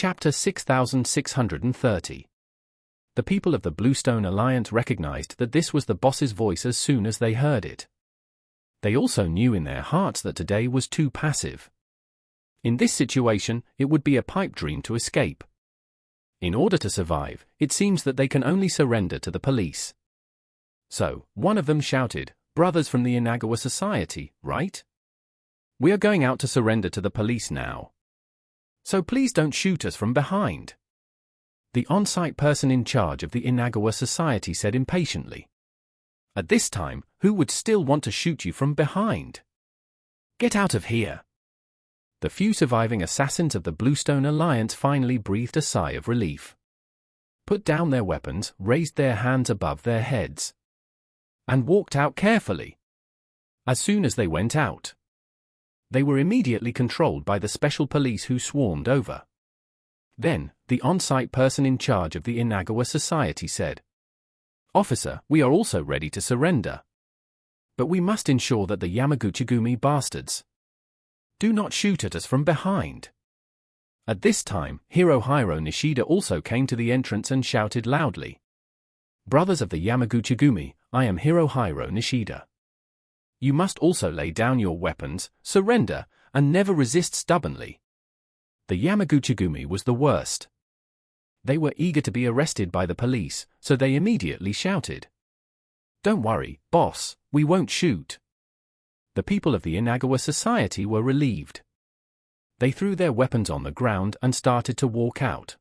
Chapter 6630. The people of the Bluestone Alliance recognized that this was the boss's voice as soon as they heard it. They also knew in their hearts that today was too passive. In this situation, it would be a pipe dream to escape. In order to survive, it seems that they can only surrender to the police. So, one of them shouted, "Brothers from the Inagawa Society, right? We are going out to surrender to the police now. So please don't shoot us from behind." The on-site person in charge of the Inagawa Society said impatiently. "At this time, who would still want to shoot you from behind? Get out of here." The few surviving assassins of the Bluestone Alliance finally breathed a sigh of relief. Put down their weapons, raised their hands above their heads, and walked out carefully. As soon as they went out, they were immediately controlled by the special police who swarmed over. Then, the on-site person in charge of the Inagawa Society said, "Officer, we are also ready to surrender. But we must ensure that the Yamaguchi-gumi bastards do not shoot at us from behind." At this time, Hirohiro Nishida also came to the entrance and shouted loudly, "Brothers of the Yamaguchi-gumi, I am Hirohiro Nishida. You must also lay down your weapons, surrender, and never resist stubbornly." The Yamaguchi-gumi was the worst. They were eager to be arrested by the police, so they immediately shouted, "Don't worry, boss, we won't shoot." The people of the Inagawa Society were relieved. They threw their weapons on the ground and started to walk out.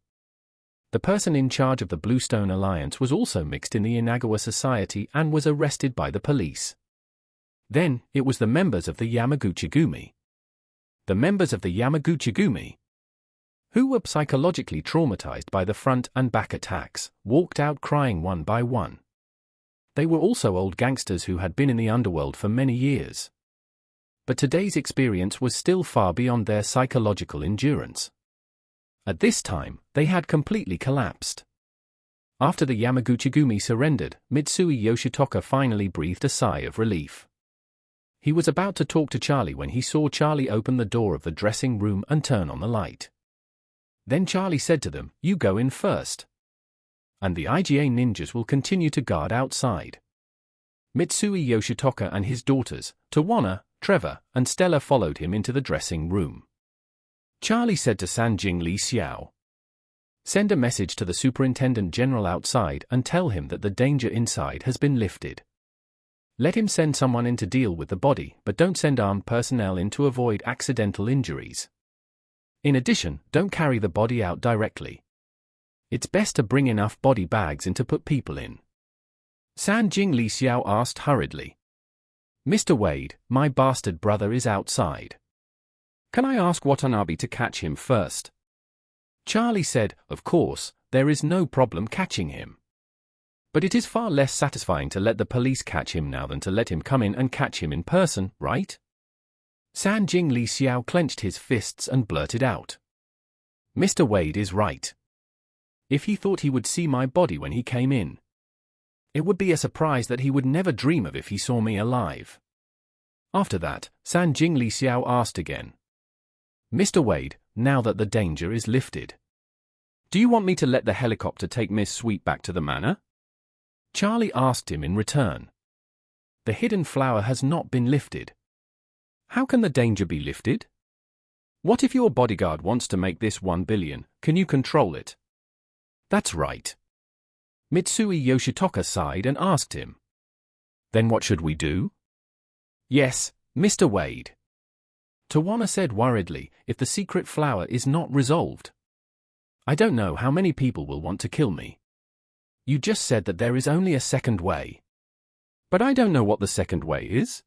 The person in charge of the Bluestone Alliance was also mixed in the Inagawa Society and was arrested by the police. Then, it was the members of the Yamaguchi-gumi. The members of the Yamaguchi-gumi, who were psychologically traumatized by the front and back attacks, walked out crying one by one. They were also old gangsters who had been in the underworld for many years. But today's experience was still far beyond their psychological endurance. At this time, they had completely collapsed. After the Yamaguchi-gumi surrendered, Mitsui Yoshitoka finally breathed a sigh of relief. He was about to talk to Charlie when he saw Charlie open the door of the dressing room and turn on the light. Then Charlie said to them, "You go in first, and the IGA ninjas will continue to guard outside." Mitsui Yoshitoka and his daughters, Tawana, Trevor, and Stella followed him into the dressing room. Charlie said to Sanjing Li Xiao, "Send a message to the Superintendent General outside and tell him that the danger inside has been lifted. Let him send someone in to deal with the body, but don't send armed personnel in to avoid accidental injuries. In addition, don't carry the body out directly. It's best to bring enough body bags in to put people in." Sanjing Li Xiao asked hurriedly, "Mr. Wade, my bastard brother is outside. Can I ask Watanabe to catch him first?" Charlie said, "Of course, there is no problem catching him. But it is far less satisfying to let the police catch him now than to let him come in and catch him in person, right?" Sanjing Li Xiao clenched his fists and blurted out, "Mr. Wade is right. If he thought he would see my body when he came in, it would be a surprise that he would never dream of if he saw me alive." After that, Sanjing Li Xiao asked again, "Mr. Wade, now that the danger is lifted, do you want me to let the helicopter take Miss Sweet back to the manor?" Charlie asked him in return. "The hidden flower has not been lifted. How can the danger be lifted? What if your bodyguard wants to make this 1 billion, can you control it?" "That's right." Mitsui Yoshitoka sighed and asked him, "Then what should we do?" "Yes, Mr. Wade," Tawana said worriedly, "if the secret flower is not resolved, I don't know how many people will want to kill me. You just said that there is only a second way. But I don't know what the second way is."